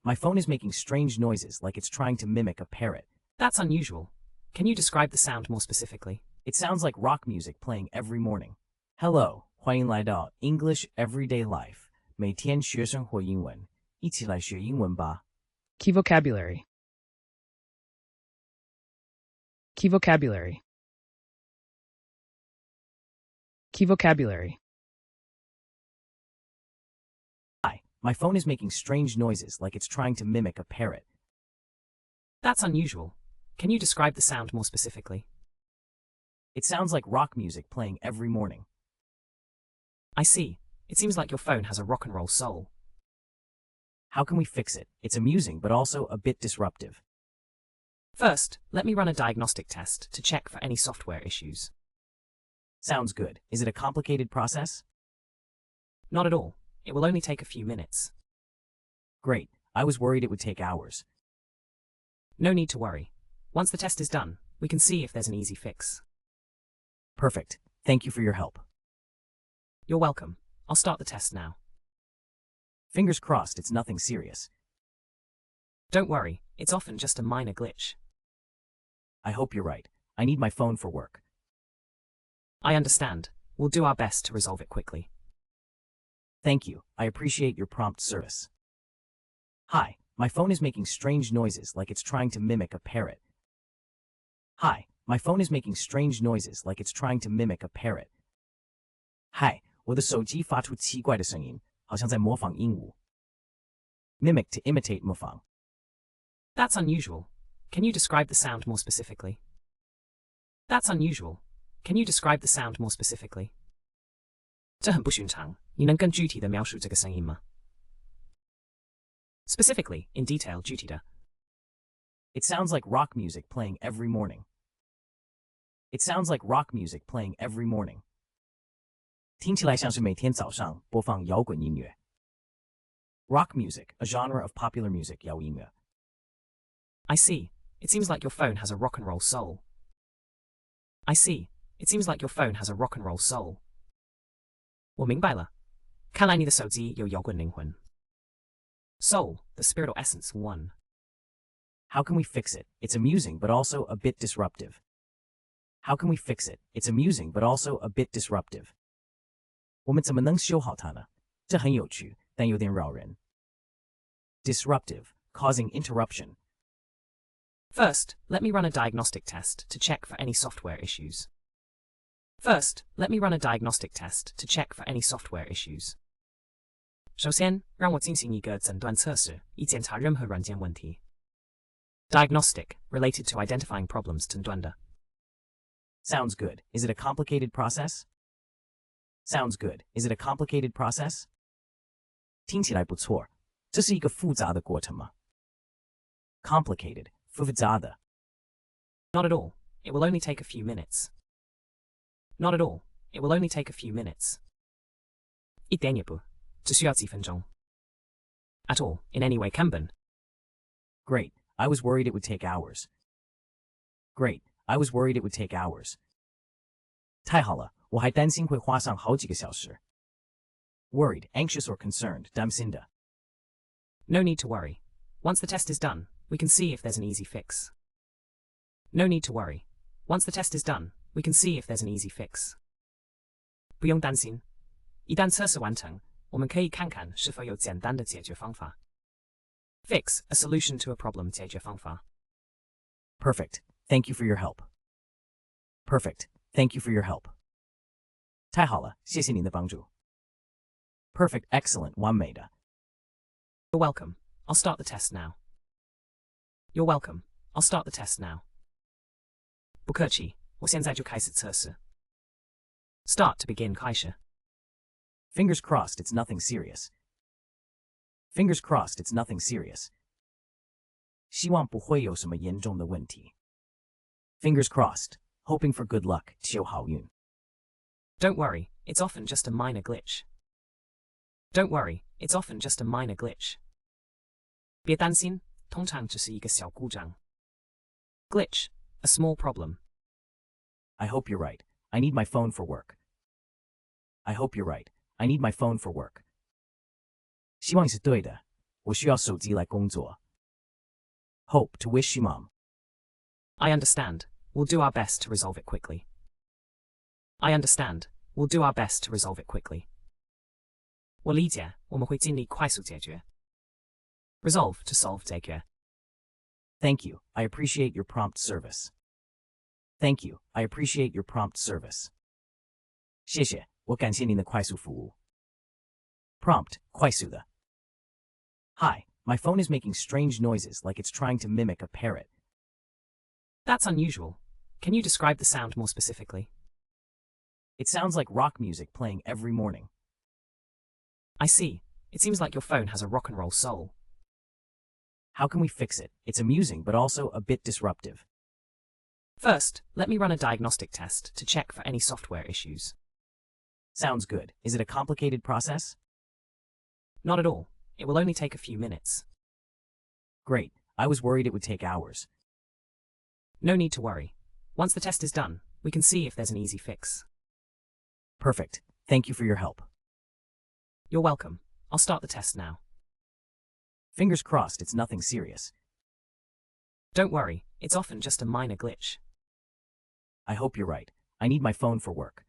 my phone is making strange noises like it's trying to mimic a parrot. That's unusual. Can you describe the sound more specifically? It sounds like rock music playing every morning. Hello, 欢迎来到 English Everyday Life. 每天学生活英文，一起来学英文吧。Key vocabulary. Key vocabulary. Key vocabulary. Hi, my phone is making strange noises like it's trying to mimic a parrot. That's unusual. Can you describe the sound more specifically? It sounds like rock music playing every morning. I see. It seems like your phone has a rock and roll soul. How can we fix it? It's amusing but also a bit disruptive. First, let me run a diagnostic test to check for any software issues. Sounds good. Is it a complicated process? Not at all. It will only take a few minutes. Great. I was worried it would take hours. No need to worry. Once the test is done, we can see if there's an easy fix. Perfect. Thank you for your help. You're welcome. I'll start the test now. Fingers crossed it's nothing serious. Don't worry, it's often just a minor glitch. I hope you're right. I need my phone for work. I understand. We'll do our best to resolve it quickly. Thank you. I appreciate your prompt service. Hi, my phone is making strange noises like it's trying to mimic a parrot. Hi, my phone is making strange noises like it's trying to mimic a parrot. Hi, 我的手机发出奇怪的声音，好像在模仿鹦鹉。Mimic to imitate 模仿。That's unusual. Can you describe the sound more specifically? That's unusual. Can you describe the sound more specifically? 这很不寻常，你能更具体地描述这个声音吗？ Specifically, in detail, 具体的。It sounds like rock music playing every morning. It sounds like rock music playing every morning. 听起来像是每天早上播放摇滚音乐。Rock music, a genre of popular music, 摇音乐。I see. It seems like your phone has a rock and roll soul. I see. It seems like your phone has a rock and roll soul. 我明白了。看来你的手机有摇滚灵魂。Soul, the spirit or essence, one. How can we fix it? It's amusing but also a bit disruptive. How can we fix it? It's amusing but also a bit disruptive. 我们怎么能修好它呢？这很有趣，但有点扰人。Disruptive, causing interruption. First, let me run a diagnostic test to check for any software issues. First, let me run a diagnostic test to check for any software issues. 首先，让我进行一个诊断测试，以检查任何软件问题。Diagnostic, related to identifying problems 诊断的。Sounds good. Is it a complicated process? Sounds good. Is it a complicated process? 听起来不错。这是一个复杂的过程吗？ Complicated, 复杂的。Not at all. It will only take a few minutes. Not at all. It will only take a few minutes. 一点也不，只需要几分钟。At all, in any way 根本。Great. I was worried it would take hours. Great. I was worried it would take hours. 太好了，我还担心会花上好几个小时。Worried, anxious or concerned, 担心的。No need to worry. Once the test is done, we can see if there's an easy fix. No need to worry. Once the test is done, we can see if there's an easy fix. 不用担心。一旦测试完成，我们可以看看是否有简单的解决方法。Fix, a solution to a problem 解决方法。Perfect. Thank you for your help. Perfect. Thank you for your help. 太好了，谢谢您的帮助。Perfect, excellent, 完美的。You're welcome. I'll start the test now. You're welcome. I'll start the test now. 不客气，我现在就开始测试。Start to begin 开始。Fingers crossed it's nothing serious. Fingers crossed it's nothing serious. 希望不会有什么严重的问题。Fingers crossed, hoping for good luck, 求好运。Don't worry, it's often just a minor glitch. Don't worry, it's often just a minor glitch. 别担心，通常只是一个小故障。Glitch, a small problem. I hope you're right. I need my phone for work. I hope you're right. I need my phone for work. 希望你是对的，我需要手机来工作。Hope to wish you mom. I understand. We'll do our best to resolve it quickly. I understand. We'll do our best to resolve it quickly. 我理解，我们会尽力快速解决。Resolve to solve 解决。Thank you. I appreciate your prompt service. Thank you. I appreciate your prompt service. 谢谢，我感谢您的快速服务。Prompt 快速的。Hi, my phone is making strange noises like it's trying to mimic a parrot. That's unusual. Can you describe the sound more specifically? It sounds like rock music playing every morning. I see. It seems like your phone has a rock and roll soul. How can we fix it? It's amusing but also a bit disruptive. First, let me run a diagnostic test to check for any software issues. Sounds good. Is it a complicated process? Not at all. It will only take a few minutes. Great. I was worried it would take hours. No need to worry. Once the test is done, we can see if there's an easy fix. Perfect. Thank you for your help. You're welcome. I'll start the test now. Fingers crossed it's nothing serious. Don't worry, it's often just a minor glitch. I hope you're right. I need my phone for work.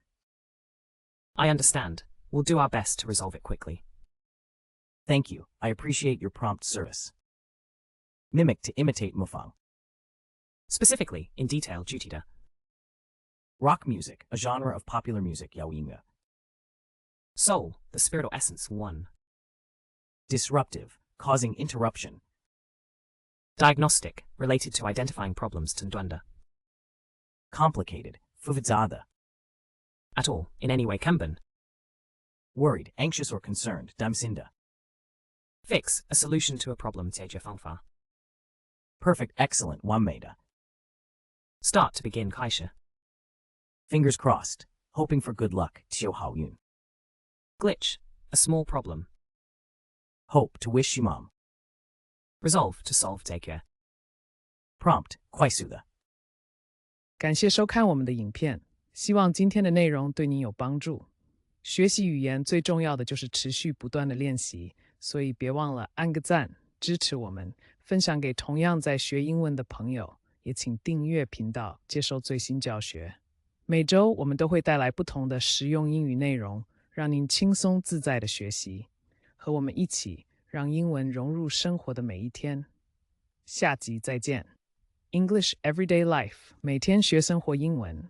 I understand. We'll do our best to resolve it quickly. Thank you. I appreciate your prompt service. Mimic to imitate 模仿. Specifically, in detail, 具体的. Rock music, a genre of popular music, 摇音乐. Soul, the spirit or essence, 1. Disruptive, causing interruption. Diagnostic, related to identifying problems, 诊断的. Complicated, 复杂的. At all, in any way, 根本. Worried, anxious or concerned,担心的. Fix, a solution to a problem, 解决方法. Perfect, excellent, 完美的. Start to begin, 开始. Fingers crossed, hoping for good luck, 求好运. Glitch, a small problem. Hope to wish you mom. Resolve to solve, 解决. Prompt 快速的. 感谢收看我们的影片，希望今天的内容对您有帮助。学习语言最重要的就是持续不断的练习，所以别忘了按个赞，支持我们，分享给同样在学英文的朋友，也请订阅频道，接收最新教学。每周我们都会带来不同的实用英语内容，让您轻松自在的学习，和我们一起让英文融入生活的每一天。下集再见。English Everyday Life， 每天学生活英文。